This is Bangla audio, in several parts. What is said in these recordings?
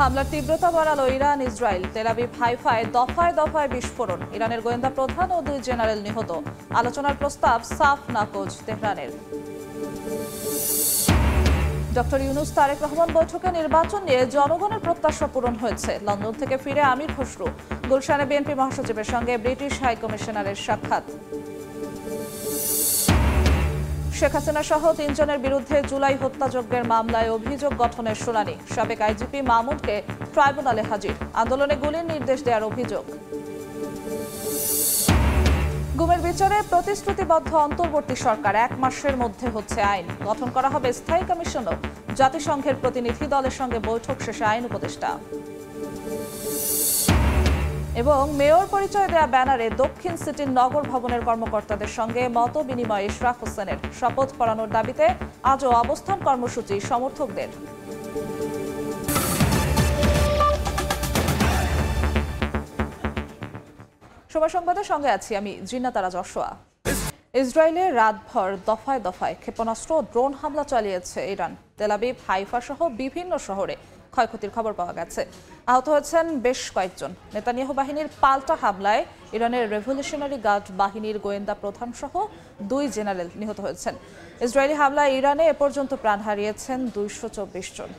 হামলার তীব্রতা বাড়ালো ইরান ইসরায়েল। তেল আবিব হাইফায় দফায় দফায় বিস্ফোরণ। ইরানের গোয়েন্দা প্রধান ও 2 জেনারেল নিহত। আলোচনার প্রস্তাব সাফ নাকচ তেহরানের। ডক্টর ইউনূস তারেক রহমান বৈঠকে নির্বাচন নিয়ে জনগণের প্রত্যাশা পূরণ হয়েছে। লন্ডন থেকে ফিরে আমির খসরু। গুলশানে বিএনপি মহাসচিবের সঙ্গে ব্রিটিশ হাই কমিশনারের সাক্ষাৎ। শেখ হাসিনা সহ 3 জনের বিরুদ্ধে জুলাই হত্যাযজ্ঞের মামলায় অভিযোগ গঠনের শুনানি। সাবেক আইজিপি মামুনকে ট্রাইব্যুনালে হাজির। আন্দোলনে গুলির নির্দেশ দেওয়ার অভিযোগ। গুমের বিচারে প্রতিশ্রুতিবদ্ধ অন্তর্বর্তী সরকার 1 মাসের মধ্যে হচ্ছে আইন। গঠন করা হবে স্থায়ী কমিশনও। জাতিসংঘের প্রতিনিধি দলের সঙ্গে বৈঠক শেষে আইন উপদেষ্টা। এবং মেয়র পরিচয় দেয়া ব্যানারে দক্ষিণ সিটির নগর ভবনের কর্মকর্তাদের সঙ্গে মত বিনিময় ইশরাক হোসেনের। শপথ পড়ানোর দাবিতে আজও অবস্থান কর্মসূচি সমর্থকদের। সময় সংবাদের সঙ্গে আছি আমি জিন্নাতারা যশোয়া। ইসরায়েলে রাতভর দফায় দফায় ক্ষেপণাস্ত্র ও ড্রোন হামলা চালিয়েছে ইরান। তেল আবিব হাইফা সহ বিভিন্ন শহরে ক্ষয়ক্ষতির খবর পাওয়া গেছে। আহত হয়েছেন বেশ কয়েকজন। নেতানিয়াহু বাহিনীর পাল্টা হামলায় ইরানের রেভলিউশনারি গার্ড বাহিনীর গোয়েন্দা প্রধান সহ 2 জেনারেল নিহত হয়েছেন। ইসরায়েলি হামলায় ইরানে এ পর্যন্ত প্রাণ হারিয়েছেন 224 জন।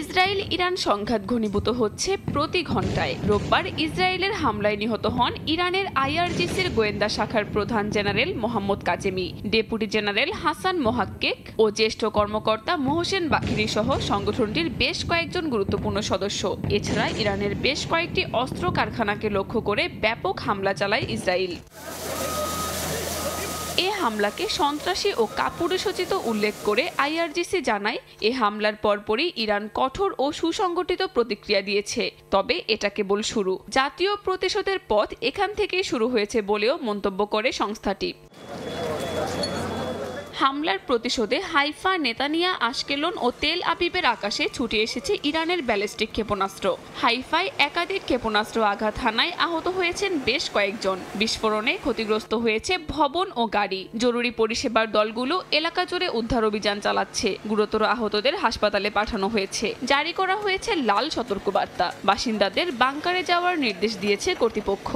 ইসরায়েল ইরান সংঘাত ঘনীভূত হচ্ছে প্রতি ঘন্টায়। রোববার ইসরায়েলের হামলায় নিহত হন ইরানের আইআরজিসির গোয়েন্দা শাখার প্রধান general Mohammad Kazemi, deputy general Hassan Mohaghegh ও জ্যেষ্ঠ কর্মকর্তা মোহসেন বাকিরি সহ সংগঠনটির বেশ কয়েকজন গুরুত্বপূর্ণ সদস্য। এছাড়া ইরানের বেশ কয়েকটি অস্ত্র কারখানাকে লক্ষ্য করে ব্যাপক হামলা চালায় ইসরায়েল। এ হামলাকে সন্ত্রাসী ও কাপুরুষোচিত উল্লেখ করে আইআরজিসি জানায়, এ হামলার পরপরই ইরান কঠোর ও সুসংগঠিত প্রতিক্রিয়া দিয়েছে। তবে এটা কেবল শুরু। জাতীয় প্রতিশোধের পথ এখান থেকেই শুরু হয়েছে বলেও মন্তব্য করে সংস্থাটি। হামলার প্রতিশোধে হাইফা, নেতানিয়া, আশকেলন ও তেল আবিবের আকাশে ছুটে এসেছে ইরানের ব্যালিস্টিক ক্ষেপণাস্ত্র। হাইফায় একাধিক ক্ষেপণাস্ত্র আঘাত হানায় আহত হয়েছেন বেশ কয়েকজন। বিস্ফোরণে ক্ষতিগ্রস্ত হয়েছে ভবন ও গাড়ি। জরুরি পরিষেবার দলগুলো এলাকা জুড়ে উদ্ধার অভিযান চালাচ্ছে। গুরুতর আহতদের হাসপাতালে পাঠানো হয়েছে। জারি করা হয়েছে লাল সতর্কবার্তা। বাসিন্দাদের বাংকারে যাওয়ার নির্দেশ দিয়েছে কর্তৃপক্ষ।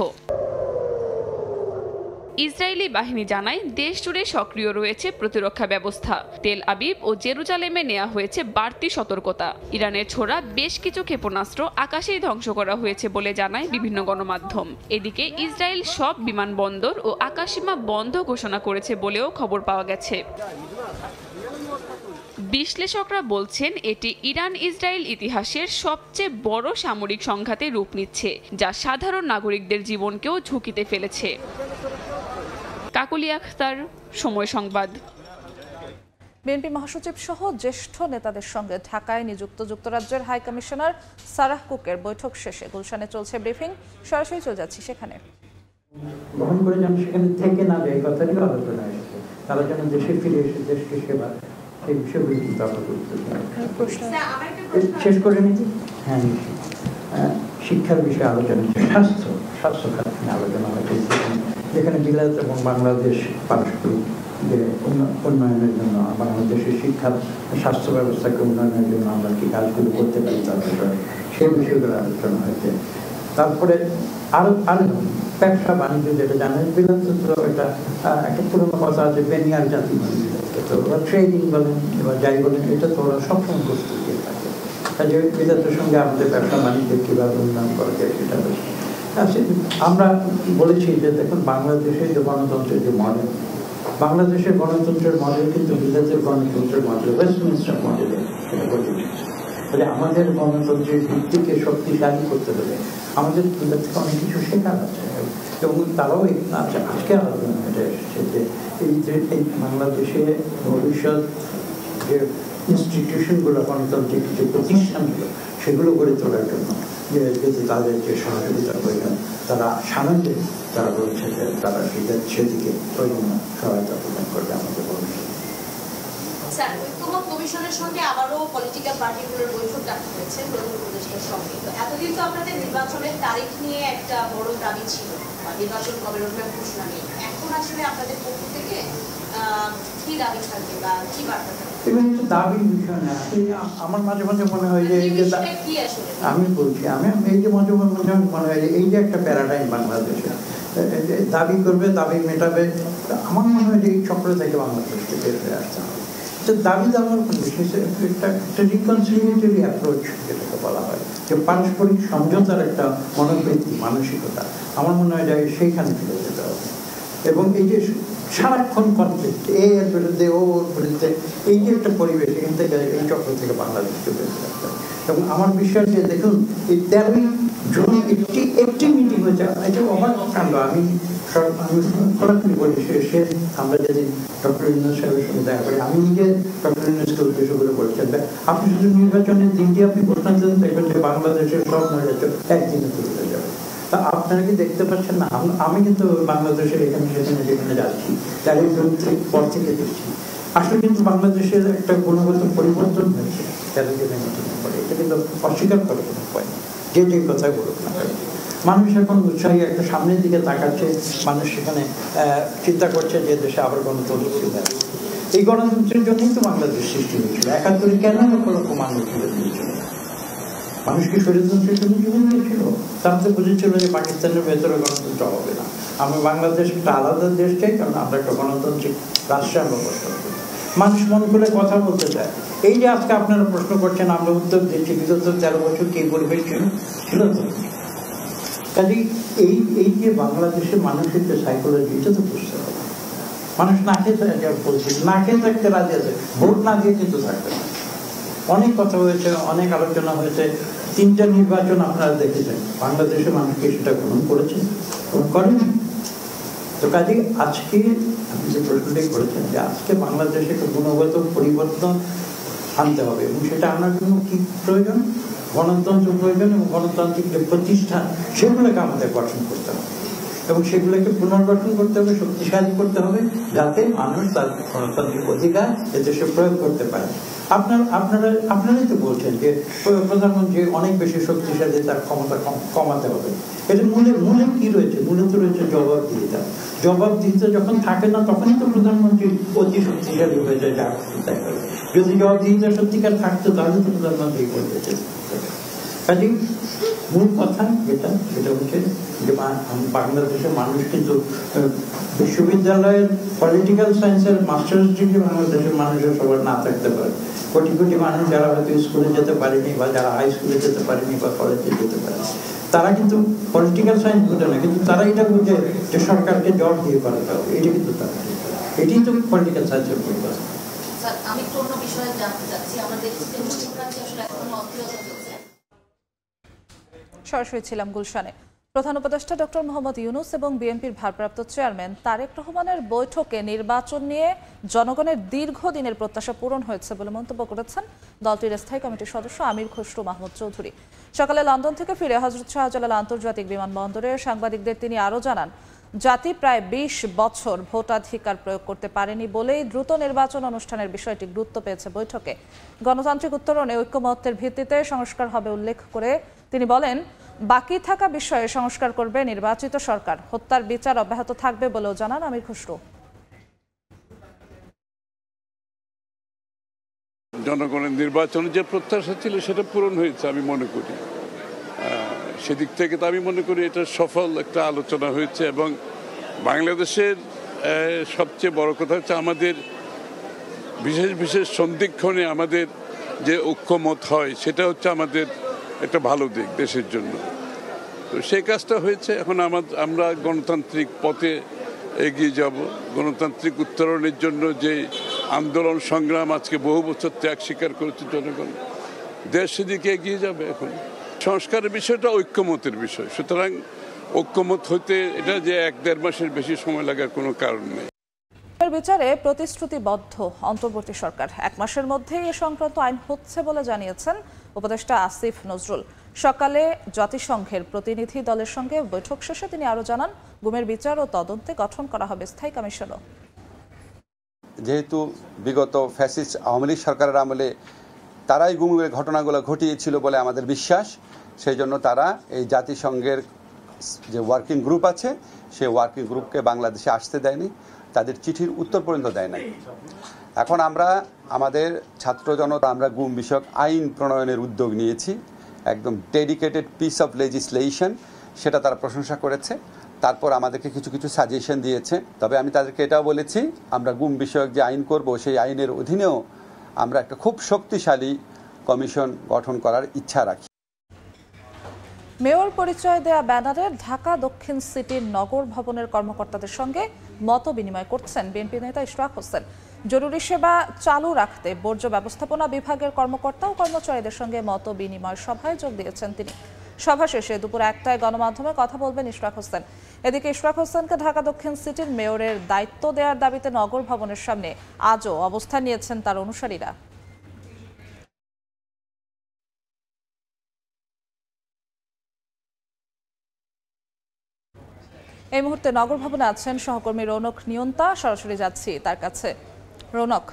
ইসরায়েলি বাহিনী জানায়, দেশ জুড়ে সক্রিয় রয়েছে প্রতিরক্ষা ব্যবস্থা। তেল আবিব ও জেরুজালেমে নেওয়া হয়েছে বাড়তি সতর্কতা। ইরানের ছোড়া বেশ কিছু ক্ষেপণাস্ত্র আকাশেই ধ্বংস করা হয়েছে বলে জানায় বিভিন্ন গণমাধ্যম। এদিকে ইসরায়েল সব বিমানবন্দর ও আকাশসীমা বন্ধ ঘোষণা করেছে বলেও খবর পাওয়া গেছে। বিশ্লেষকরা বলছেন, এটি ইরান ইসরায়েল ইতিহাসের সবচেয়ে বড় সামরিক সংঘাতে রূপ নিচ্ছে, যা সাধারণ নাগরিকদের জীবনকেও ঝুঁকিতে ফেলেছে। কাকলি আখতার, সময় সংবাদ। বিএনপি মহাসচিব সহ জ্যেষ্ঠ নেতাদের সঙ্গে ঢাকায় নিযুক্ত যুক্তরাজ্যের হাই কমিশনার সারাহ কুকের বৈঠক শেষে গুলশানে চলছে ব্রিফিং। সরাসরি চলে যাচ্ছি সেখানে। গ্রহণ করে যেন সেখানে থেকে না যায়, কথাটিও আলোচনা এসেছে। তারা যেন দেশে ফিরে এসে দেশকে সেবা, এই বিষয়গুলি কিন্তু আমরা গুরুত্ব শেষ করে নিচ্ছি। হ্যাঁ, শিক্ষার বিষয়ে আলোচনা হচ্ছে, স্বাস্থ্য খাত নিয়ে আলোচনা হয়েছে, যেখানে বিলাত এবং বাংলাদেশ পারস্পরিক যে উন্নয়নের জন্য বাংলাদেশের শিক্ষা স্বাস্থ্য ব্যবস্থাকে উন্নয়নের জন্য আমরা কি কাজগুলো করতে পারি তার বিষয়ে সেই বিষয়গুলো আলোচনা হয়েছে। তারপরে আরো ব্যবসা বাণিজ্য, যেটা জানেন বিলাত তো এটা একটা পুরোনো কথা আছে, বেনিয়ার জাতি মানে তো ওরা ট্রেনিং বলেন এবার যাই বলেন, এটা তো ওরা সবসময় প্রস্তুত দিয়ে থাকে। যে বিলাতের সঙ্গে আমাদের ব্যবসা বাণিজ্য কীভাবে উন্নয়ন করা যায় সেটা বেশি। আমরা বলেছি যে দেখুন, বাংলাদেশের যে গণতন্ত্রের যে মডেল, বাংলাদেশের গণতন্ত্রের মডেল কিন্তু বিলাতের গণতন্ত্রের মডেল, ওয়েস্টমিনস্টার মডেলে সেটা বলে দিচ্ছে। তাহলে আমাদের গণতন্ত্রের ভিত্তিকে শক্তিশালী করতে হলে আমাদের বিলাত থেকে অনেক কিছু শেখার আছে। এবং তারাও আজকে আলোচনা এটা এসেছে যে এই বাংলাদেশে ভবিষ্যৎ যে ইনস্টিটিউশনগুলো, গণতান্ত্রিক যে প্রতিষ্ঠানগুলো, সেগুলো গড়ে তোলার জন্য যদি তাদের যে সহযোগিতা প্রয়োজন, তারা সামনে তারা বলছে যে তারা সেদিকে প্রয়োজনীয় সহায়তা প্রদান করবে আমাদের ভবিষ্যৎ। স্যার, ঐক্যমত্য কমিশনের সঙ্গে আবারও পলিটিক্যাল পার্টিগুলোর বৈঠক ডাকা হয়েছে প্রধান উপদেষ্টার সঙ্গে। তো এতদিন তো আপনাদের নির্বাচনের তারিখ নিয়ে একটা বড় দাবি ছিল, নির্বাচন কবে রোডম্যাপ ঘোষণা নেই। এখন আসলে আপনাদের পক্ষ থেকে কি দাবি থাকবে বা কি বার্তা থাকবে? এবং এটা দাবির বিষয় না। আমার মাঝে মাঝে মনে হয় যে এই যে আমি বলছি এই যে মাঝে মাঝে মনে হয় যে এই যে একটা প্যারাডাইম বাংলাদেশে দাবি করবে, দাবি মেটাবে, আমার মনে হয় যে এই চক্র থেকে বাংলাদেশকে বের হয়ে আসতে হবে। দাবি দেওয়ার একটা রিকনসিলিয়েটরি অ্যাপ্রোচ যেটাকে বলা হয়, যে পারস্পরিক সমঝোতার একটা মনোবৃত্তি, মানসিকতা, আমার মনে হয় যে সেইখানে ফিরে যেতে হবে। এবং এই যে সারাক্ষণ কনফ্লিক্ট, এর বিরুদ্ধে ওর বিরুদ্ধে, এই যে একটা পরিবেশ, এখান থেকে এই চক্র থেকে বাংলাদেশকে বের হয়ে আসতে হবে। এবং আমার বিশ্বাস যে দেখুন এই 13ই জুন একটি মিটিং হয়েছে, এটা অবাক কাণ্ড। আমি সরাসরি বলি, সে আমরা যেদিন ডক্টর ইউনূস সাহেবের সঙ্গে দেখা করি, আমি নিজে ডক্টর ইউনূসকে উদ্দেশ্য করে বলেছেন, আপনি শুধু নির্বাচনের দিনটি আপনি ঘোষণা দেন, দেখবেন যে বাংলাদেশের সব নির্বাচন একদিনে তুলে হয়ে যাবে। তা আপনারা কি দেখতে পাচ্ছেন না? আমি কিন্তু বাংলাদেশের এখানে সেখানে যেখানে যাচ্ছি, তার পর থেকে দেখছি আসলে কিন্তু বাংলাদেশের একটা গুণগত পরিবর্তন হয়েছে 13 দিনের মতনের পরে। এটা কিন্তু অস্বীকার করার কোনো উপায় নেই, যে যে কথাই বলুক না। মানুষ এখন উৎসাহী, একটা সামনের দিকে তাকাচ্ছে, মানুষ সেখানে চিন্তা করছে যে দেশে আবার গণতন্ত্র ফিরে আসবে। এই গণতন্ত্রের জন্যই তো বাংলাদেশ সৃষ্টি হয়েছিল। 71 কেন লক্ষ মানুষ ফিরে দিয়েছিল? মানুষ কি স্বৈরতন্ত্রের জন্য জীবন দিয়েছিল? তারা তো বুঝেছিল যে পাকিস্তানের ভেতরে গণতন্ত্র হবে না, আমরা বাংলাদেশ একটা আলাদা দেশ চাই, কারণ আমরা একটা গণতান্ত্রিক রাষ্ট্রে আমরা বসবাস করি। মানুষ মন করে কথা বলতে চায়। এই যে আজকে আপনারা প্রশ্ন করছেন, আমরা উত্তর দিচ্ছি, বিগত 13 বছর কি পরিবেশ ছিল তো। কাজেই এই যে বাংলাদেশের মানুষের যে সাইকোলজি, এটা তো বুঝতে হবে। মানুষ না খেয়ে বলছি, না খেয়ে থাকতে রাজি আছে, ভোট না দিয়ে কিন্তু থাকতে না। অনেক কথা হয়েছে, অনেক আলোচনা হয়েছে, 3টা নির্বাচন আপনারা দেখেছেন, বাংলাদেশের মানুষকে সেটা গ্রহণ করেছেন, করেন। তো কাজেই আজকে আপনি যে প্রশ্নটাই করেছেন, যে আজকে বাংলাদেশে একটা গুণগত পরিবর্তন আনতে হবে, এবং সেটা আনার জন্য কি প্রয়োজন? গণতন্ত্র প্রয়োজন, এবং গণতান্ত্রিক যে প্রতিষ্ঠান সেগুলোকে আমাদের গঠন করতে হবে, এবং সেগুলোকে পুনর্গঠন করতে হবে, শক্তিশালী করতে হবে, যাতে মানুষ তার গণতান্ত্রিক অধিকার এদেশে প্রয়োগ করতে পারে। আপনারাই তো বলছেন যে প্রধানমন্ত্রী অনেক বেশি শক্তিশালী, তার ক্ষমতা কমাতে হবে। এটা মূলে কি রয়েছে? মূলে তো রয়েছে জবাবদিহিতা। জবাবদিহিতা যখন থাকে না, তখনই তো প্রধানমন্ত্রী অতি শক্তিশালী হয়ে যায়, যা তাই করে। যদি জবাবদিহিতা সত্যিকার থাকতো, তাহলে তো প্রধানমন্ত্রী করতে চেয়েছে। কাজেই মূল কথা সেটা হচ্ছে যে বাংলাদেশের মানুষ কিন্তু বিশ্ববিদ্যালয়ের পলিটিক্যাল সায়েন্সের মাস্টার্স ডিগ্রি বাংলাদেশের মানুষের সবার না থাকতে পারে। কোটি কোটি মানুষ যারা হয়তো স্কুলে যেতে পারেনি, বা যারা হাই স্কুলে যেতে পারেনি, বা কলেজে যেতে পারেনি, তারা কিন্তু পলিটিক্যাল সায়েন্স বোঝে না, কিন্তু তারা এটা বুঝে যে সরকারকে জব দিয়ে করাতে হবে। এটা কিন্তু তারা, এটাই তো পলিটিক্যাল সায়েন্সের পরিবার। আমি অন্য বিষয়ে জানতে চাচ্ছি, আমরা দেখছি যে মধ্যপ্রাচ্যে আসলে এখনো অস্থিরতা চলছে। সরাসরি ছিলাম গুলশানে। প্রধান উপদেষ্টা ডক্টর মোহাম্মদ ইউনূস এবং বিএনপির ভারপ্রাপ্ত চেয়ারম্যান তারেক রহমানের বৈঠকে নির্বাচন নিয়ে জনগণের দীর্ঘদিনের প্রত্যাশা পূরণ হয়েছে বলে মন্তব্য করেছেন দলটির স্থায়ী কমিটির সদস্য আমির খসরু মাহমুদ চৌধুরী। সকালে লন্ডন থেকে ফিরে হযরত শাহজালাল আন্তর্জাতিক বিমানবন্দরে সাংবাদিকদের তিনি আরও জানান, জাতি প্রায় 20 বছর ভোটাধিকার প্রয়োগ করতে পারেনি বলেই দ্রুত নির্বাচন অনুষ্ঠানের বিষয়টি গুরুত্ব পেয়েছে বৈঠকে। গণতান্ত্রিক উত্তরণে ঐক্যমত্যের ভিত্তিতে সংস্কার হবে উল্লেখ করে তিনি বলেন, বাকি থাকা বিষয়ে সংস্কার করবে নির্বাচিত সরকার। হত্যার বিচার অব্যাহত থাকবে বলেও জানান আমির খসরু। জনগণের নির্বাচনের যে প্রত্যাশা ছিল সেটা পূরণ হয়েছে আমি মনে করি। সেদিক থেকে তো আমি মনে করি এটা সফল একটা আলোচনা হয়েছে, এবং বাংলাদেশের সবচেয়ে বড় কথা হচ্ছে আমাদের বিশেষ বিশেষ সন্ধিক্ষণে আমাদের যে ঐক্যমত হয়, সেটা হচ্ছে আমাদের একটা ভালো দিক দেশের জন্য। তো সেই কাজটা হয়েছে। এখন আমরা গণতান্ত্রিক পথে এগিয়ে যাব। গণতান্ত্রিক উত্তরণের জন্য যে আন্দোলন সংগ্রাম আজকে বহু বছর ত্যাগ স্বীকার করেছে জনগণ, দেশ সেদিকে এগিয়ে যাবে। এখন সংস্কারের বিষয়টা ঐক্যমতের বিষয়, সুতরাং ঐক্যমত হইতে এটা যে 1-1.5 মাসের বেশি সময় লাগার কোনো কারণ নেই। বিচারে প্রতিশ্রুতিবদ্ধ অন্তর্বর্তী সরকার। 1 মাসের মধ্যেই এ সংক্রান্ত আইন হচ্ছে বলে জানিয়েছেন উপদেষ্টা আসিফ নজরুল। সকালে জাতিসংঘের প্রতিনিধি দলের সঙ্গে বৈঠক শেষে তিনি আরও জানান, গুমের বিচার ও তদন্তে গঠন করা হবে স্থায়ী কমিশনও। যেহেতু বিগত ফ্যাসিস্ট আওয়ামী লীগ সরকারের আমলে তারাই গুমের ঘটনাগুলো ঘটিয়েছিল বলে আমাদের বিশ্বাস, সেই জন্য তারা এই জাতিসংঘের যে ওয়ার্কিং গ্রুপ আছে সেই ওয়ার্কিং গ্রুপকে বাংলাদেশে আসতে দেয়নি, তাদের চিঠির উত্তর পর্যন্ত দেয় নাই। এখন আমরা আমাদের ছাত্র জনতা আমরা গুম বিষয়ক আইন প্রণয়নের উদ্যোগ নিয়েছি, একদম ডেডিকেটেড পিস অফ লেজিসলেশন, সেটা তারা প্রশংসা করেছে। তারপর আমাদেরকে কিছু কিছু সাজেশন দিয়েছে। তবে আমি তাদেরকে এটাও বলেছি, আমরা গুম বিষয়ক যে আইন করব সেই আইনের অধীনেও আমরা একটা খুব শক্তিশালী কমিশন গঠন করার ইচ্ছা রাখি। মেয়র পরিচয় দেয়া ব্যানারে ঢাকা দক্ষিণ সিটির নগর ভবনের কর্মকর্তাদের সঙ্গে মত বিনিময় করছেন বিএনপি নেতা ইশরাক হোসেন। জরুরি সেবা চালু রাখতে বর্জ্য ব্যবস্থাপনা বিভাগের কর্মকর্তা ও কর্মচারীদের সঙ্গে মত বিনিময় সভায় যোগ দিয়েছেন তিনি। সভা শেষে দুপুর 1টায় গণমাধ্যমে কথা বলবেন ইশরাক হোসেন। এদিকে ইশরাক হোসেনকে ঢাকা দক্ষিণ সিটির মেয়রের দায়িত্ব দেওয়ার দাবিতে নগর ভবনের সামনে আজও অবস্থান নিয়েছেন তার অনুসারীরা। এই মুহূর্তে নগর ভবনে আছেন সহকর্মী রৌনক নিয়ন্তা, সরাসরি যাচ্ছি তার কাছে। রৌনক,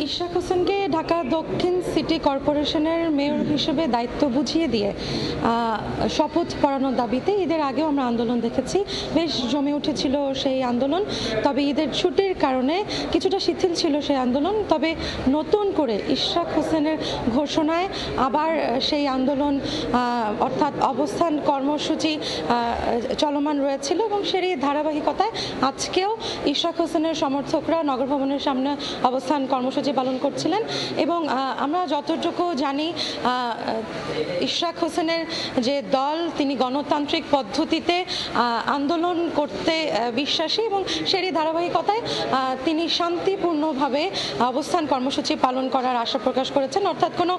ইশরাক হোসেনকে ঢাকা দক্ষিণ সিটি কর্পোরেশনের মেয়র হিসেবে দায়িত্ব বুঝিয়ে দিয়ে শপথ পড়ানোর দাবিতে ঈদের আগেও আমরা আন্দোলন দেখেছি, বেশ জমে উঠেছিল সেই আন্দোলন। তবে ঈদের ছুটির কারণে কিছুটা শিথিল ছিল সেই আন্দোলন। তবে নতুন করে ইশরাক হোসেনের ঘোষণায় আবার সেই আন্দোলন অর্থাৎ অবস্থান কর্মসূচি চলমান রয়েছিল এবং সেই ধারাবাহিকতায় আজকেও ইশরাক হোসেনের সমর্থকরা নগর ভবনের সামনে অবস্থান কর্মসূচি পালন করছিলেন। এবং আমরা যতটুকু জানি ইশরাক হোসেনের যে দল, তিনি গণতান্ত্রিক পদ্ধতিতে আন্দোলন করতে বিশ্বাসী এবং সেই ধারাবাহিকতায় তিনি শান্তিপূর্ণভাবে অবস্থান কর্মসূচি পালন করার আশা প্রকাশ করেছেন। অর্থাৎ কোনো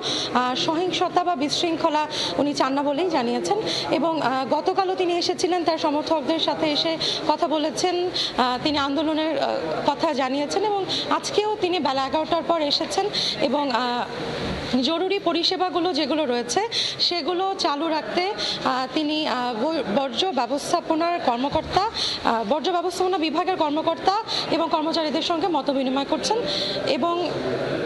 সহিংসতা বা বিশৃঙ্খলা উনি চান না বলেই জানিয়েছেন। এবং গতকালও তিনি এসেছিলেন, তার সমর্থকদের সাথে এসে কথা বলেছেন, তিনি আন্দোলনের কথা জানিয়েছেন এবং আজকেও তিনি বেলা 11টার পর এসেছেন এবং জরুরি পরিষেবাগুলো যেগুলো রয়েছে সেগুলো চালু রাখতে তিনি বর্জ্য ব্যবস্থাপনার কর্মকর্তা, বর্জ্য ব্যবস্থাপনা বিভাগের কর্মকর্তা এবং কর্মচারীদের সঙ্গে মত বিনিময় করছেন।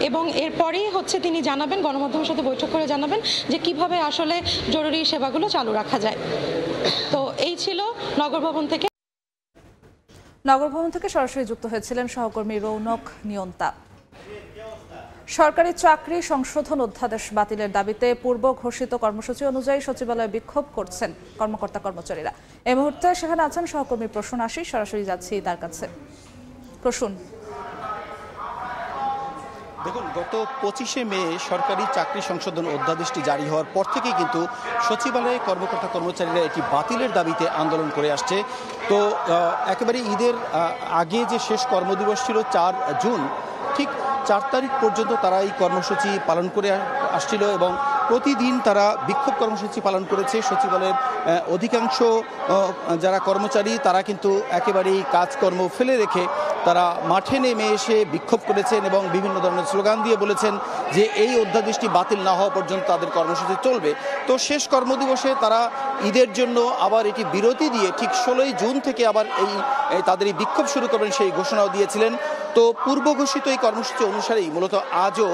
এবং এরপরেই হচ্ছে তিনি জানাবেন, গণমাধ্যমের সাথে বৈঠক করে জানাবেন যে কিভাবে আসলে জরুরি সেবাগুলো চালু রাখা যায়। তো এই ছিল নগর ভবন থেকে। নগর ভবন থেকে সরাসরি যুক্ত হয়েছিলেন সহকর্মী রৌনক নিয়ন্তা। সরকারি চাকরি সংশোধন অধ্যাদেশ বাতিলের দাবিতে পূর্ব ঘোষিত কর্মসূচি অনুযায়ী সচিবালয়ে বিক্ষোভ করছেন কর্মকর্তা কর্মচারীরা। এই মুহূর্তে সেখানে আছেন সহকর্মী প্রসূন আশিস, সরাসরি যাচ্ছি তার কাছে। প্রসূন, দেখুন, গত 25শে মে সরকারি চাকরি সংশোধন অধ্যাদেশটি জারি হওয়ার পর থেকেই কিন্তু সচিবালয়ে কর্মকর্তা কর্মচারীরা এটি বাতিলের দাবিতে আন্দোলন করে আসছে। তো একেবারে ঈদের আগে যে শেষ কর্মদিবস ছিল 4 জুন, ঠিক 4 তারিখ পর্যন্ত তারা এই কর্মসূচি পালন করে আসছিল এবং প্রতিদিন তারা বিক্ষোভ কর্মসূচি পালন করেছে। সচিবালয়ের অধিকাংশ যারা কর্মচারী তারা কিন্তু একেবারেই কাজকর্ম ফেলে রেখে তারা মাঠে নেমে এসে বিক্ষোভ করেছেন এবং বিভিন্ন ধরনের স্লোগান দিয়ে বলেছেন যে এই অধ্যাদেশটি বাতিল না হওয়া পর্যন্ত তাদের কর্মসূচি চলবে। তো শেষ কর্মদিবসে তারা ঈদের জন্য আবার এটি বিরতি দিয়ে ঠিক 16ই জুন থেকে আবার তাদের এই বিক্ষোভ শুরু করবেন সেই ঘোষণাও দিয়েছিলেন। তো পূর্ব ঘোষিত এই কর্মসূচি অনুসারেই মূলত আজও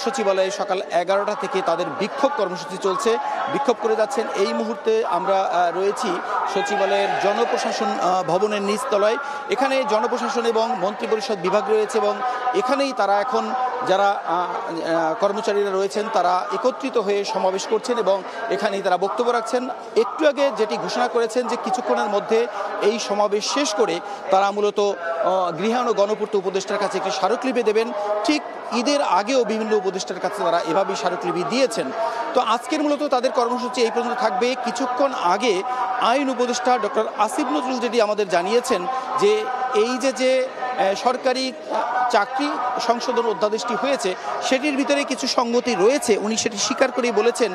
সচিবালয়ে সকাল 11টা থেকে তাদের বিক্ষোভ কর্মসূচি চলছে। বিক্ষোভ করে যাচ্ছেন। এই মুহূর্তে আমরা রয়েছি সচিবালয়ের জনপ্রশাসন ভবনের নিচতলায়। এখানে জনপ্রশাসন এবং মন্ত্রিপরিষদ বিভাগ রয়েছে এবং এখানেই তারা এখন যারা কর্মচারীরা রয়েছেন তারা একত্রিত হয়ে সমাবেশ করছেন এবং এখানেই তারা বক্তব্য রাখছেন। একটু আগে যেটি ঘোষণা করেছেন যে কিছুক্ষণের মধ্যে এই সমাবেশ শেষ করে তারা মূলত গৃহায়ণ ও গণপূর্ত উপদেষ্টার কাছে একটি স্মারকলিপি দেবেন। ঠিক ঈদের আগেও বিভিন্ন উপদেষ্টার কাছে তারা এভাবেই স্মারকলিপি দিয়েছেন। তো আজকের মূলত তাদের কর্মসূচি এই পর্যন্ত থাকবে। কিছুক্ষণ আগে আইন উপদেষ্টা ডক্টর আসিফ নজরুল যেটি আমাদের জানিয়েছেন যে এই যে সরকারি চাকরি সংশোধন অধ্যাদেশটি হয়েছে সেটির ভিতরে কিছু সংগতি রয়েছে, উনি সেটি স্বীকার করেই বলেছেন।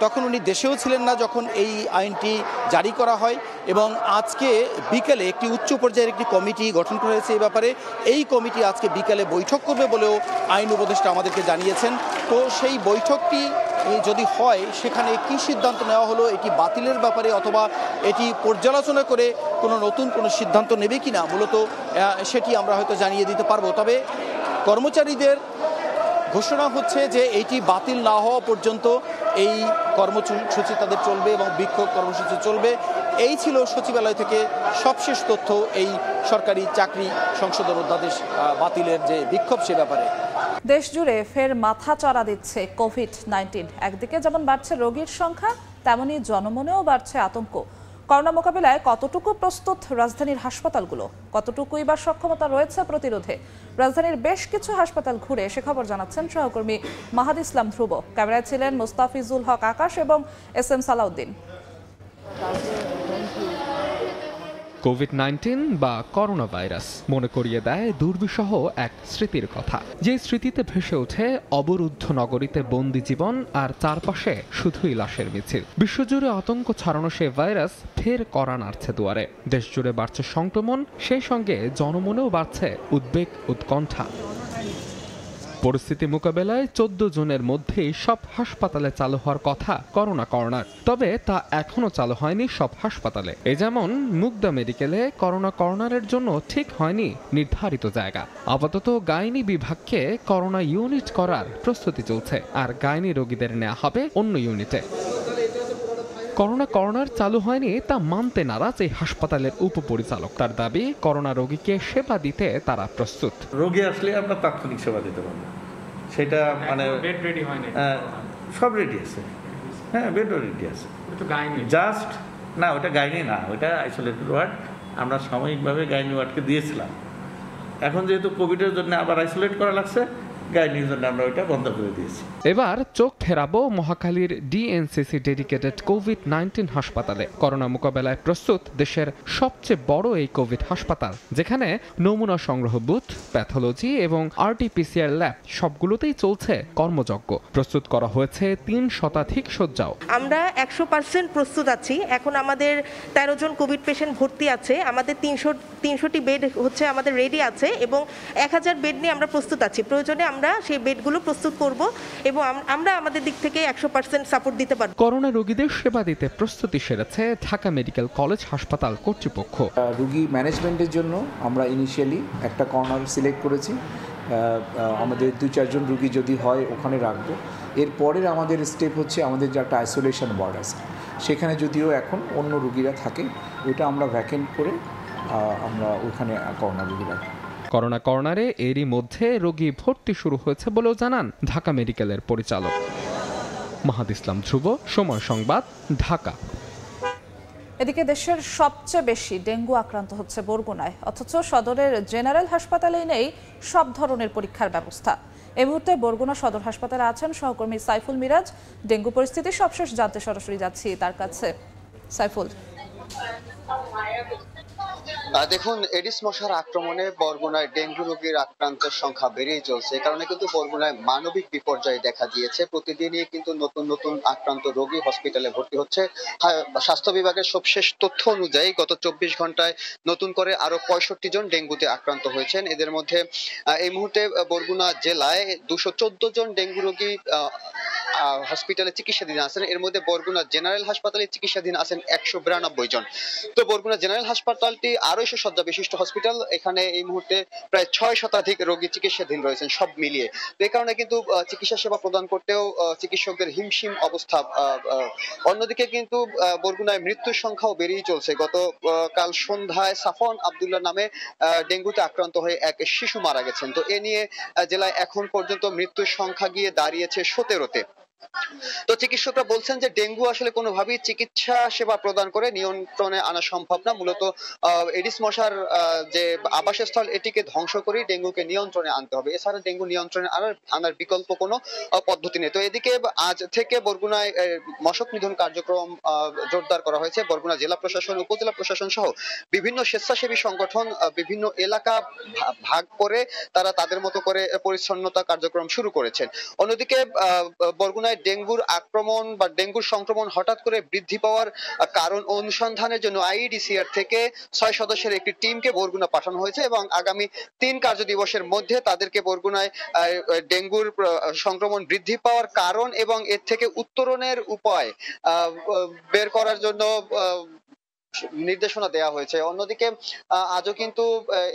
তখন উনি দেশেও ছিলেন না যখন এই আইনটি জারি করা হয় এবং আজকে বিকেলে একটি উচ্চ পর্যায়ের একটি কমিটি গঠন করা হয়েছে এই ব্যাপারে। এই কমিটি আজকে বিকেলে বৈঠক করবে বলেও আইন উপদেষ্টা আমাদেরকে জানিয়েছেন। তো সেই বৈঠকটি যদি হয় সেখানে কি সিদ্ধান্ত নেওয়া হলো, এটি বাতিলের ব্যাপারে অথবা এটি পর্যালোচনা করে কোনো নতুন কোনো সিদ্ধান্ত নেবে কিনা মূলত সেটি আমরা হয়তো জানিয়ে দিতে পারবো। তবে কর্মচারীদের ঘোষণা হচ্ছে যে এটি বাতিল না হওয়া পর্যন্ত এই কর্মসূচি তাদের চলবে এবং বিক্ষোভ কর্মসূচি চলবে। এই ছিল সচিবালয় থেকে সবশেষ তথ্য এই সরকারি চাকরি সংশোধন অধ্যাদেশ বাতিলের যে বিক্ষোভ সে ব্যাপারে। দেশ জুড়ে ফের মাথা চড়া দিচ্ছে কোভিড-19। একদিকে যেমন বাড়ছে রোগীর সংখ্যা, তেমনি জনমনেও বাড়ছে আতঙ্ক। করোনা মোকাবিলায় কতটুকু প্রস্তুত রাজধানীর হাসপাতালগুলো, কতটুকুই বা সক্ষমতা রয়েছে প্রতিরোধে? রাজধানীর বেশ কিছু হাসপাতাল ঘুরে সে খবর জানাচ্ছেন সহকর্মী মাহাদ ইসলাম ধ্রুব। ক্যামেরায় ছিলেন মুস্তাফিজুল হক আকাশ এবং SM সালাউদ্দিন। কোভিড-19 বা করোনা ভাইরাস মনে করিয়ে দেয় দুর্বিষহ এক স্মৃতির কথা, যে স্মৃতিতে ভেসে ওঠে অবরুদ্ধ নগরীতে বন্দি জীবন আর চারপাশে শুধুই লাশের মিছিল। বিশ্বজুড়ে আতঙ্ক ছড়ানো সে ভাইরাস ফের কড়া নাড়ছে দুয়ারে। দেশ জুড়ে বাড়ছে সংক্রমণ, সেই সঙ্গে জনমনেও বাড়ছে উদ্বেগ, উৎকণ্ঠা। পরিস্থিতি মোকাবেলায় 14 জুনের মধ্যেই সব হাসপাতালে চালু হওয়ার কথা করোনা কর্নার, তবে তা এখনো চালু হয়নি সব হাসপাতালে। এ যেমন মুগদা মেডিকেলে করোনা কর্নারের জন্য ঠিক হয়নি নির্ধারিত জায়গা। আপাতত গাইনি বিভাগকে করোনা ইউনিট করার প্রস্তুতি চলছে, আর গাইনি রোগীদের নেওয়া হবে অন্য ইউনিটে। করোনা কর্নার চালু হয়নি তা মানতে নারাজ এই হাসপাতালের উপপরিচালক। তার দাবি, করোনা রোগীকে সেবা দিতে তারা প্রস্তুত। রোগী আসলে আমরা তাৎক্ষণিক সেবা দিতে পারবো, সেটা মানে বেড রেডি হয়নি, সব রেডি আছে। হ্যাঁ, বেডও রেডি আছে, জাস্ট না ওটা গাইনি না, ওটা আইসোলেটেড ওয়ার্ড। আমরা সাময়িকভাবে গাইনি ওয়ার্ডকে দিয়েছিলাম, এখন যেহেতু কোভিডের জন্য আবার আইসোলেট করা লাগছে, গাইনির জন্য আমরা ওইটা বন্ধ করে দিয়েছি। এবার চোখ ফেরাবো মহাখালীর DNCC ডেডিকেটেড কোভিড-19 হাসপাতালে। করোনা মোকাবেলায় প্রস্তুত দেশের সবচেয়ে বড় এই কোভিড হাসপাতাল, যেখানে নমুনা সংগ্রহ বুথ, প্যাথোলজি এবং RT-PCR ল্যাব সবগুলোতেই চলছে কর্মযজ্ঞ। প্রস্তুত করা হয়েছে 3 শতাধিক শয্যাও। আমরা 100% প্রস্তুত আছি। এখন আমাদের 13 জন কোভিড পেশেন্ট ভর্তি আছে। আমাদের 300টি বেড হচ্ছে আমাদের রেডি আছে এবং 1000 বেড নিয়ে আমরা প্রস্তুত আছি। প্রয়োজনে আমরা সেই বেডগুলো প্রস্তুত করব এবং আমরা আমাদের দিক থেকে 100% সাপোর্ট দিতে পারব। করোনা রোগীদের সেবা দিতে প্রস্তুতি সেরেছে ঢাকা মেডিকেল কলেজ হাসপাতাল কর্তৃপক্ষ। রোগী ম্যানেজমেন্টের জন্য আমরা ইনিশিয়ালি একটা কর্নার সিলেক্ট করেছি। আমাদের 2-4 জন রোগী যদি হয় ওখানে রাখবো। এরপরের আমাদের স্টেপ হচ্ছে আমাদের যে একটা আইসোলেশন ওয়ার্ড আছে, সেখানে যদিও এখন অন্য রোগীরা থাকে, ওইটা আমরা ভ্যাকেন্ট করে আমরা ওখানে করোনা রোগী রাখবো। করোনা কর্নারে এরই মধ্যে রোগী ভর্তি শুরু হয়েছে বলেও জানান ঢাকা মেডিকেলের পরিচালক। মাহাদ ইসলাম ধ্রুব, সময় সংবাদ, ঢাকা। এদিকে দেশের সবচেয়ে বেশি ডেঙ্গু আক্রান্ত হচ্ছে বরগুনায়, অথচ সদরের জেনারেল হাসপাতালেই নেই সব ধরনের পরীক্ষার ব্যবস্থা। এই মুহূর্তে বরগুনা সদর হাসপাতালে আছেন সহকর্মী সাইফুল মিরাজ। ডেঙ্গু পরিস্থিতি সবশেষ জানতে সরাসরি যাচ্ছি তার কাছে। সাইফুল, দেখুন, এডিস মশার আক্রমণে বরগুনায় ডেঙ্গু রোগীর আক্রান্তের সংখ্যা বেড়েই চলছে। এই কারণে কিন্তু বরগুনায় মানবিক বিপর্যয় দেখা দিয়েছে। প্রতিদিনই কিন্তু নতুন নতুন আক্রান্ত রোগী হসপিটালে ভর্তি হচ্ছে। স্বাস্থ্য বিভাগের সবশেষ তথ্য অনুযায়ী গত 24 ঘন্টায় নতুন করে আরো 65 জন ডেঙ্গুতে আক্রান্ত হয়েছেন। এদের মধ্যে এই মুহূর্তে বরগুনা জেলায় 214 জন ডেঙ্গু রোগী হসপিটালে চিকিৎসাধীন আছেন। এর মধ্যে বরগুনা জেনারেল হাসপাতালে চিকিৎসাধীন আছেন 192 জন। তো বরগুনা জেনারেল হাসপাতালটি 250 শয্যা বিশিষ্ট হসপিটাল। এখানে এই মুহূর্তে প্রায় 6 শতাধিক রোগী চিকিৎসাধীন রয়েছেন সব মিলিয়ে। তো এই কারণে কিন্তু চিকিৎসা সেবা প্রদান করতেও চিকিৎসকদের হিমশিম অবস্থা। অন্যদিকে কিন্তু বরগুনায় মৃত্যুর সংখ্যাও বেড়েই চলছে। গতকাল সন্ধ্যায় সাফন আব্দুল্লাহ নামে ডেঙ্গুতে আক্রান্ত হয়ে এক শিশু মারা গেছেন। তো এ নিয়ে জেলায় এখন পর্যন্ত মৃত্যুর সংখ্যা গিয়ে দাঁড়িয়েছে 17-তে। তো চিকিৎসকরা বলছেন যে ডেঙ্গু আসলে কোনোভাবেই চিকিৎসা সেবা প্রদান করে নিয়ন্ত্রণে আনা সম্ভব না। মূলত এডিস মশার যে আবাসস্থল, এটিকে ধ্বংস করে ডেঙ্গুকে নিয়ন্ত্রণে আনতে হবে। এছাড়া ডেঙ্গু নিয়ন্ত্রণে আনার বিকল্প কোনো পদ্ধতি নেই। তো এদিকে আজ থেকে বরগুনায় মশক নিধন কার্যক্রম জোরদার করা হয়েছে। বরগুনা জেলা প্রশাসন, উপজেলা প্রশাসন সহ বিভিন্ন স্বেচ্ছাসেবী সংগঠন বিভিন্ন এলাকা ভাগ করে তারা তাদের মতো করে পরিচ্ছন্নতা কার্যক্রম শুরু করেছেন। অন্যদিকে বরগুনায় ডেঙ্গুর আক্রমণ বা ডেঙ্গুর সংক্রমণ হঠাৎ করে বৃদ্ধি পাওয়ার কারণ অনুসন্ধানের জন্য IEDCR থেকে 6 সদস্যের একটি টিমকে বরগুনা পাঠানো হয়েছে এবং আগামী 3 কার্য দিবসের মধ্যে তাদেরকে বরগুনায় ডেঙ্গুর সংক্রমণ বৃদ্ধি পাওয়ার কারণ এবং এর থেকে উত্তরণের উপায় বের করার জন্য নির্দেশনা দেওয়া হয়েছে। অন্যদিকে আজও কিন্তু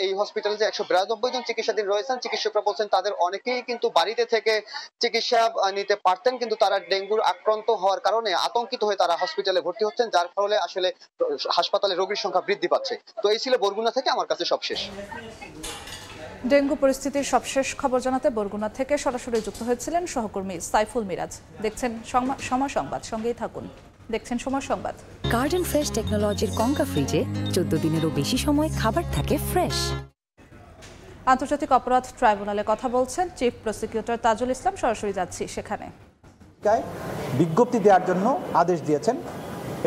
এই হসপিটালে যে 192 জন চিকিৎসাধীন রয়েছেন, চিকিৎসকরা বলছেন তাদের অনেকেই কিন্তু বাড়িতে থেকে চিকিৎসা নিতে পারতেন, কিন্তু তারা ডেঙ্গুর আক্রান্ত হওয়ার কারণে আতঙ্কিত হয়ে তারা হসপিটালে ভর্তি হচ্ছেন, যার ফলে আসলে হাসপাতালে রোগীর সংখ্যা বৃদ্ধি পাচ্ছে। তো এই ছিল বরগুনা থেকে আমার কাছে সবশেষ। ডেঙ্গু পরিস্থিতির সবশেষ খবর জানাতে বরগুনা থেকে সরাসরি যুক্ত হয়েছিলেন সহকর্মী সাইফুল মিরাজ। দেখছেন সময় সংবাদ, সঙ্গেই থাকুন। দেখছেন সময় সংবাদ। গার্ডেন ফ্রেশ টেকনোলজির কঙ্কা ফ্রিজে 14 দিনেরও বেশি সময় খাবার থাকে ফ্রেশ। আন্তর্জাতিক অপরাধ ট্রাইব্যুনালে কথা বলছেন চিফ প্রসিকিউটর তাজুল ইসলাম। সরাসরি যাচ্ছি সেখানে। বিজ্ঞপ্তি দেওয়ার জন্য আদেশ দিয়েছেন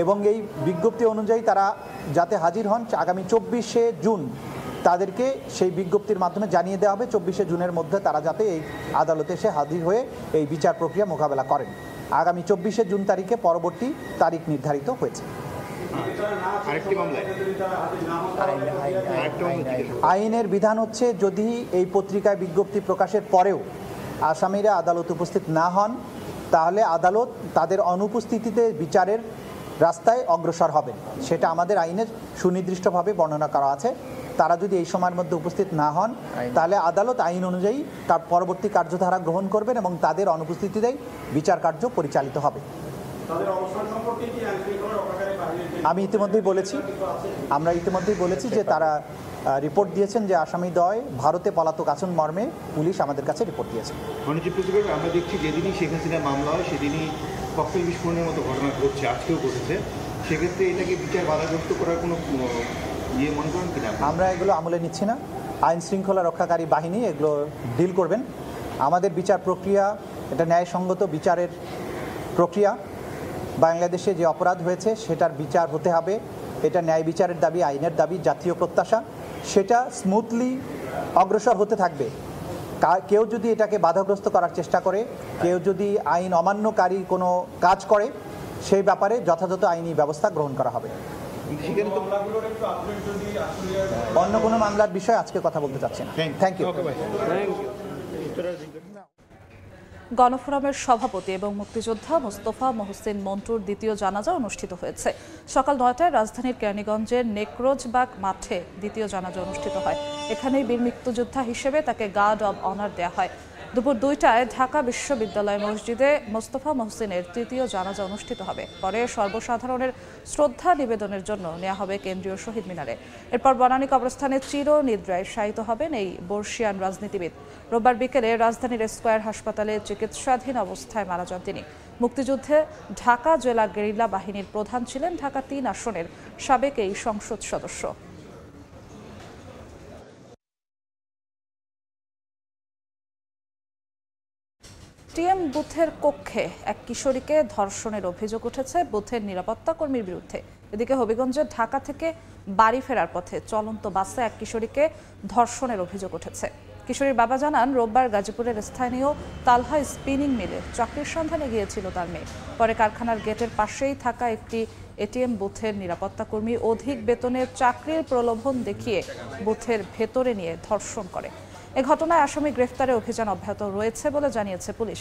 এবং এই বিজ্ঞপ্তি অনুযায়ী তারা যাতে হাজির হন আগামী 24শে জুন তাদেরকে সেই বিজ্ঞপ্তির মাধ্যমে জানিয়ে দেওয়া হবে 24শে জুনের মধ্যে তারা যাতে এই আদালতে এসে হাজির হয়ে এই বিচার প্রক্রিয়া মোকাবেলা করেন। আগামী 24শে জুন তারিখে পরবর্তী তারিখ নির্ধারিত হয়েছে। আইনের বিধান হচ্ছে যদি এই পত্রিকায় বিজ্ঞপ্তি প্রকাশের পরেও আসামিরা আদালত উপস্থিত না হন তাহলে আদালত তাদের অনুপস্থিতিতে বিচারের রাস্তায় অগ্রসর হবেন। সেটা আমাদের আইনের সুনির্দিষ্টভাবে বর্ণনা করা আছে। তারা যদি এই সময়ের মধ্যে উপস্থিত না হন তাহলে আদালত আইন অনুযায়ী তার পরবর্তী কার্যধারা গ্রহণ করবেন এবং তাদের অনুপস্থিতিতেই বিচার কার্য পরিচালিত হবে। আমরা ইতিমধ্যেই বলেছি যে তারা রিপোর্ট দিয়েছেন যে আসামিদ্বয় ভারতে পলাতক আছেন মর্মে পুলিশ আমাদের কাছে রিপোর্ট দিয়েছে। আমরা দেখছি যেদিনই শেখ হাসিনার মামলা হয় সেদিনই ককটেল বিস্ফোরণের মতো ঘটনা ঘটছে, আজকেও ঘটেছে। সেক্ষেত্রে এটাকে বিচার বাধাগ্রস্ত করার কোনো ইয়ে মনে করেন কিনা? আমরা এগুলো আমলে নিচ্ছি না। আইন শৃঙ্খলা রক্ষাকারী বাহিনী এগুলো ডিল করবেন। আমাদের বিচার প্রক্রিয়া এটা ন্যায়সঙ্গত বিচারের প্রক্রিয়া। বাংলাদেশে যে অপরাধ হয়েছে সেটার বিচার হতে হবে, এটা ন্যায় বিচারের দাবি, আইনের দাবি, জাতীয় প্রত্যাশা। সেটা স্মুথলি অগ্রসর হতে থাকবে। কেউ যদি এটাকে বাধাগ্রস্ত করার চেষ্টা করে, কেউ যদি আইন অমান্যকারী কোনো কাজ করে, সেই ব্যাপারে যথাযথ আইনি ব্যবস্থা গ্রহণ করা হবে। অন্য কোনো মামলার বিষয়ে আজকে কথা বলতে চাচ্ছি না। Thank you. গণফোরামের সভাপতি এবং মুক্তিযোদ্ধা মোস্তফা মহসিন মন্টুর দ্বিতীয় জানাজা অনুষ্ঠিত হয়েছে। সকাল 9টায় রাজধানীর কেরানীগঞ্জের নেকরোজবাগ মাঠে দ্বিতীয় জানাজা অনুষ্ঠিত হয়। এখানেই বীর মুক্তিযোদ্ধা হিসেবে তাকে গার্ড অব অনার দেওয়া হয়। দুপুর 2টায় ঢাকা বিশ্ববিদ্যালয় মসজিদে মোস্তফা মহসিনের তৃতীয় জানাজা অনুষ্ঠিত হবে। পরে সর্বসাধারণের শ্রদ্ধা নিবেদনের জন্য নেওয়া হবে কেন্দ্রীয় শহীদ মিনারে। এরপর বনানী কবরস্থানে চির নিদ্রায় শায়িত হবেন এই বর্ষিয়ান রাজনীতিবিদ। রোববার বিকেলে রাজধানীর স্কয়ার হাসপাতালে চিকিৎসাধীন অবস্থায় মারা যান তিনি। মুক্তিযুদ্ধে ঢাকা জেলা গেরিলা বাহিনীর প্রধান ছিলেন ঢাকা 3 আসনের সাবেক এই সংসদ সদস্য। টিএম বুথের কক্ষে এক কিশোরীকে ধর্ষণের অভিযোগ উঠেছে বুথের নিরাপত্তা কর্মীর বিরুদ্ধে। এদিকে হবিগঞ্জের ঢাকা থেকে বাড়ি ফেরার পথে চলন্ত বাসে এক কিশোরীকে ধর্ষণের অভিযোগ উঠেছে। কিশোরীর বাবা জানান, রোববার গাজীপুরের স্থানীয় তালহা স্পিনিং মিলে চাকরির সন্ধানে গিয়েছিল তার মেয়ে। পরে কারখানার গেটের পাশেই থাকা একটি এটিএম বুথের নিরাপত্তা কর্মী অধিক বেতনের চাকরির প্রলোভন দেখিয়ে বুথের ভেতরে নিয়ে ধর্ষণ করে। এ ঘটনায় আসামি গ্রেফতারে অভিযান অব্যাহত রয়েছে বলে জানিয়েছে পুলিশ।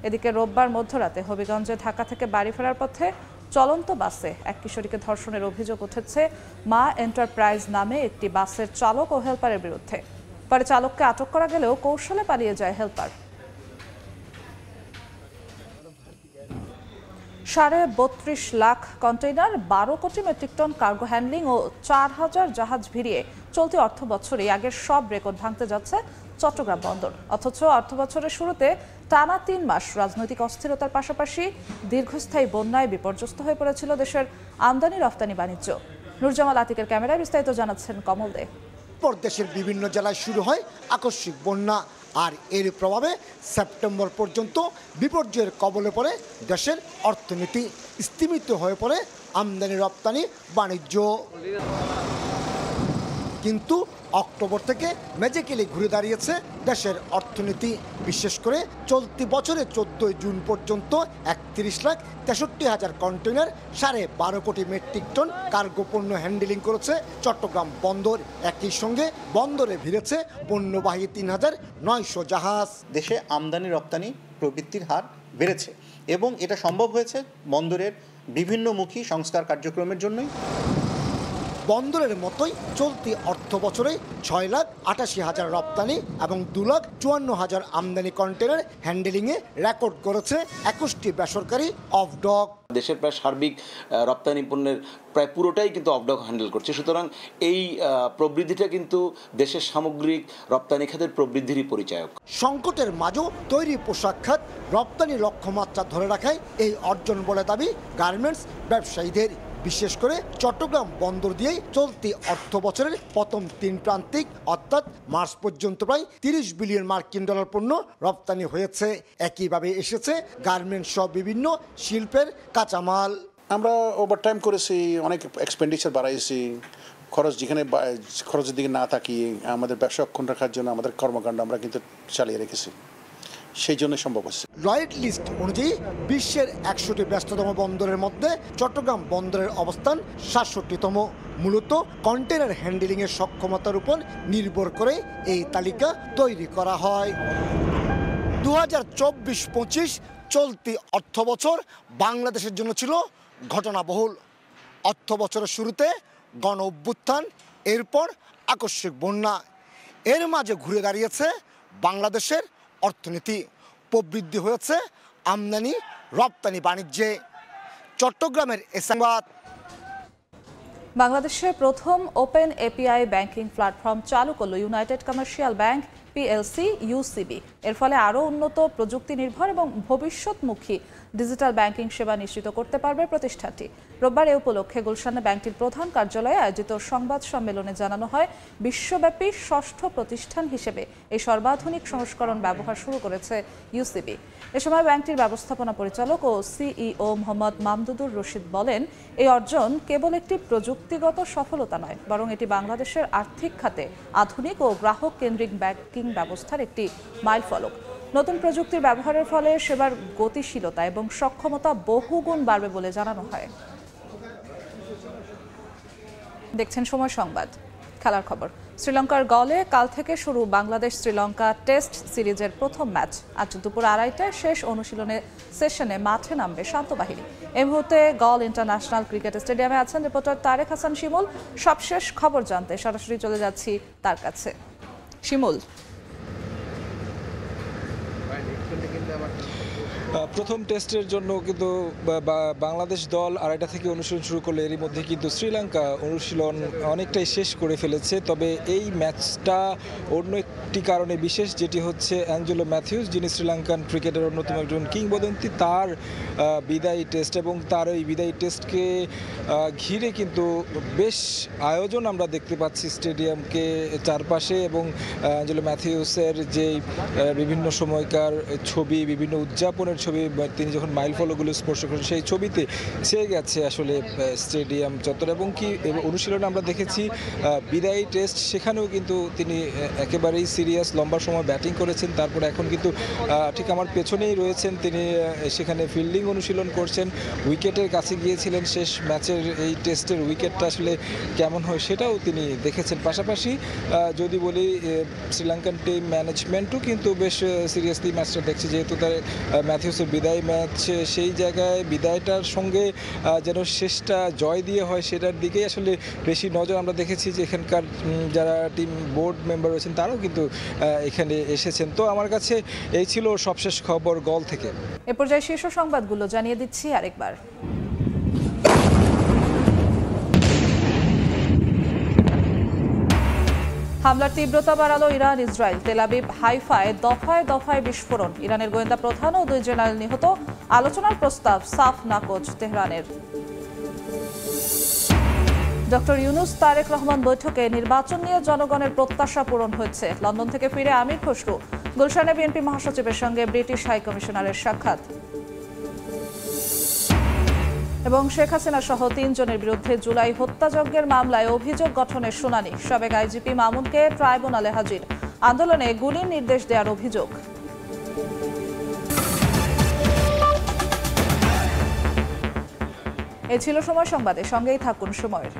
এদিকে রোববার মধ্যরাতে হবিগঞ্জে ঢাকা থেকে বাড়ি ফেরার পথে চলন্ত বাসে এক কিশোরীকে ধর্ষণের অভিযোগ উঠেছে মা এন্টারপ্রাইজ নামে একটি বাসের চালক ও হেলপারের বিরুদ্ধে। পরে চালককে আটক করা গেলেও কৌশলে পালিয়ে যায় হেলপার। ৩২.৫ লাখ কন্টেইনার, 12 কোটি মেট্রিক টন কার্গো হ্যান্ডলিং ও 4000 জাহাজ ভিড়িয়ে চলতি অর্থ বছরে আগের সব রেকর্ড ভাঙতে যাচ্ছে চট্টগ্রাম বন্দর। অথচ অর্থ বছরের শুরুতে টানা 3 মাস রাজনৈতিক অস্থিরতার পাশাপাশি দীর্ঘস্থায়ী বন্যায় বিপর্যস্ত হয়ে পড়েছিল দেশের আমদানি রপ্তানি বাণিজ্য। নুরজামাল আতিকের ক্যামেরায় বিস্তারিত জানাচ্ছেন কমল দে। দেশের বিভিন্ন জেলায় শুরু হয় আকস্মিক বন্যা, আর এর প্রভাবে সেপ্টেম্বর পর্যন্ত বিপর্যয়ের কবলে পড়ে দেশের অর্থনীতি, স্তিমিত হয়ে পড়ে আমদানি রপ্তানি বাণিজ্য। কিন্তু অক্টোবর থেকে ম্যাজিক্যালি ঘুরে দাঁড়িয়েছে দেশের অর্থনীতি। বিশেষ করে চলতি বছরের 14 জুন পর্যন্ত 31,63,000 কন্টেইনার, 12.5 কোটি মেট্রিক টন কার্গো পণ্য হ্যান্ডেলিং করেছে চট্টগ্রাম বন্দর। একই সঙ্গে বন্দরে ভিড়েছে পণ্যবাহী 3,900 জাহাজ। দেশে আমদানি রপ্তানি প্রবৃদ্ধির হার বেড়েছে এবং এটা সম্ভব হয়েছে বন্দরের বিভিন্নমুখী সংস্কার কার্যক্রমের জন্যই। বন্দরের মতোই চলতি অর্থ বছরে 6,88,000 রপ্তানি এবং 2,54,000 আমদানি কন্টেনার হ্যান্ডেলিংয়ে রেকর্ড করেছে 21টি বেসরকারি অফ ডক। দেশের প্রায় সার্বিক রপ্তানি পণ্যের প্রায় পুরোটাই কিন্তু অফ ডক হ্যান্ডেল করছে। সুতরাং এই প্রবৃদ্ধিটা কিন্তু দেশের সামগ্রিক রপ্তানি খাতের প্রবৃদ্ধিরই পরিচায়ক। সংকটের মাঝেও তৈরি পোশাক খাত রপ্তানি লক্ষ্যমাত্রা ধরে রাখায় এই অর্জন বলে দাবি গার্মেন্টস ব্যবসায়ীদের। বিশেষ করে চট্টগ্রাম বন্দর দিয়েই চলতি অর্থ বছরের প্রথম 3 প্রান্তিক অর্থাৎ মার্চ পর্যন্ত প্রায় 30 বিলিয়ন মার্কিন ডলার পণ্য রপ্তানি হয়েছে। একইভাবে এসেছে গার্মেন্টস সহ বিভিন্ন শিল্পের কাঁচামাল। আমরা ওভারটাইম করেছি, অনেক এক্সপেন্ডিচার বাড়াইছি, খরচের দিকে না তাকিয়ে আমাদের ব্যবসা অক্ষুণ্ণ রাখার জন্য আমাদের কর্মকাণ্ড আমরা কিন্তু চালিয়ে রেখেছি, সেই জন্য সম্ভব হচ্ছে। লয়েড লিস্ট অনুযায়ী বিশ্বের 100টি ব্যস্ততম বন্দরের মধ্যে চট্টগ্রাম বন্দরের অবস্থান 67তম। মূলত কন্টেনার হ্যান্ডেলিংয়ের সক্ষমতার উপর নির্ভর করে এই তালিকা তৈরি করা হয়। 2024-25 চলতি অর্থ বছর বাংলাদেশের জন্য ছিল ঘটনাবহুল। অর্থ বছরের শুরুতে গণ অভ্যুত্থান, এরপর আকস্মিক বন্যা, এর মাঝে ঘুরে দাঁড়িয়েছে বাংলাদেশের অর্থনীতি। প্রবৃদ্ধি হয়েছে আমদানি রপ্তানি বাণিজ্যে। চট্টগ্রামের এ সংবাদ। বাংলাদেশে প্রথম ওপেন এপিআই ব্যাংকিং প্ল্যাটফর্ম চালু করল United commercial bank PLC UCB. এর ফলে আরও উন্নত প্রযুক্তি নির্ভর এবং ভবিষ্যৎমুখী ডিজিটাল ব্যাংকিং সেবা নিশ্চিত করতে পারবে প্রতিষ্ঠানটি। রোববার এ উপলক্ষে গুলশানে ব্যাংকটির প্রধান কার্যালয়ে আয়োজিত সংবাদ সম্মেলনে জানানো হয়, বিশ্বব্যাপী ষষ্ঠ প্রতিষ্ঠান হিসেবে এই সর্বাধুনিক সংস্করণ ব্যবহার শুরু করেছে ইউসিবি। এ সময় ব্যাংকটির ব্যবস্থাপনা পরিচালক ও সিইও মোহাম্মদ মামদুদুর রশিদ বলেন, এই অর্জন কেবল একটি প্রযুক্তিগত সফলতা নয়, বরং এটি বাংলাদেশের আর্থিক খাতে আধুনিক ও গ্রাহক কেন্দ্রিক ব্যাংকিং ব্যবস্থার একটি মাইলফলক। নতুন প্রযুক্তির ব্যবহারের ফলে সেবার গতিশীলতা এবং সক্ষমতা বহুগুণ বাড়বে বলে জানানো হয়। দেখছেন সময় সংবাদ। খেলার খবর। শ্রীলঙ্কার গলে কাল থেকে শুরু বাংলাদেশ শ্রীলঙ্কা টেস্ট সিরিজের প্রথম ম্যাচ। আজ দুপুর 2:30টায় শেষ অনুশীলনের সেশনে মাঠে নামবে শান্ত বাহিনী। এই মুহূর্তে গল ইন্টারন্যাশনাল ক্রিকেট স্টেডিয়ামে আছেন রিপোর্টার তারেক হাসান শিমুল। সবশেষ খবর জানতে সরাসরি চলে যাচ্ছি তার কাছে। শিমুল, প্রথম টেস্টের জন্য কিন্তু বাংলাদেশ দল 2:30 থেকে অনুশীলন শুরু করলে এরই মধ্যে কিন্তু শ্রীলঙ্কা অনুশীলন অনেকটাই শেষ করে ফেলেছে। তবে এই ম্যাচটা অন্য একটি কারণে বিশেষ, যেটি হচ্ছে অ্যাঞ্জেলো ম্যাথিউস, যিনি শ্রীলঙ্কান ক্রিকেটের অন্যতম একজন কিংবদন্তি, তার বিদায়ী টেস্ট এবং তার এই বিদায়ী টেস্টকে ঘিরে কিন্তু বেশ আয়োজন আমরা দেখতে পাচ্ছি স্টেডিয়ামকে চারপাশে। এবং অ্যাঞ্জেলো ম্যাথিউসের যে বিভিন্ন সময়কার ছবি, বিভিন্ন উদযাপনের ছবি, তিনি যখন মাইল ফলকগুলো স্পর্শ করেন সেই ছবিতে ছেয়ে গেছে আসলে স্টেডিয়াম চত্বর। এবং কি অনুশীলনে আমরা দেখেছি বিদায়ী টেস্ট, সেখানেও কিন্তু তিনি একেবারেই সিরিয়াস, লম্বা সময় ব্যাটিং করেছেন। তারপরে এখন কিন্তু ঠিক আমার পেছনেই রয়েছেন, তিনি সেখানে ফিল্ডিং অনুশীলন করছেন। উইকেটের কাছে গিয়েছিলেন শেষ ম্যাচের, এই টেস্টের উইকেটটা আসলে কেমন হয় সেটাও তিনি দেখেছেন। পাশাপাশি যদি বলি শ্রীলঙ্কান টিম ম্যানেজমেন্টও কিন্তু বেশ সিরিয়াসলি ম্যাচটা দেখছে, যেহেতু তার ম্যাথিউসের বিদায় ম্যাচ, সেই জায়গায় বিদায়টার সঙ্গে যেন শেষটা জয় দিয়ে হয় সেটার দিকেই আসলে বেশি নজর আমরা দেখেছি। যে এখানকার যারা টিম বোর্ড মেম্বার রয়েছেন তারাও কিন্তু এখানে এসেছেন। তো আমার কাছে এই ছিল সবশেষ খবর গল থেকে। এ পর্যায়ে শীর্ষ সংবাদগুলো জানিয়ে দিচ্ছি আরেকবার। হামলার তীব্রতা বাড়ালো ইরান ইসরায়েল। তেল আবিব হাইফায় দফায় দফায় বিস্ফোরণ। ইরানের গোয়েন্দা প্রধান ও 2 জেনারেল নিহত। আলোচনার প্রস্তাব সাফ নাকচ তেহরানের। ডক্টর ইউনুস তারেক রহমান বৈঠকে নির্বাচন নিয়ে জনগণের প্রত্যাশা পূরণ হয়েছে। লন্ডন থেকে ফিরে আমির খসরু। গুলশানে বিএনপি মহাসচিবের সঙ্গে ব্রিটিশ হাইকমিশনারের সাক্ষাৎ। এবং শেখ হাসিনা সহ 3 জনের বিরুদ্ধে জুলাই হত্যাযজ্ঞের মামলায় অভিযোগ গঠনের শুনানি। সাবেক আইজিপি মামুনকে ট্রাইব্যুনালে হাজির। আন্দোলনে গুলির নির্দেশ দেওয়ার অভিযোগ। এ ছিল সময় সংবাদে, সঙ্গেই থাকুন সময়ের।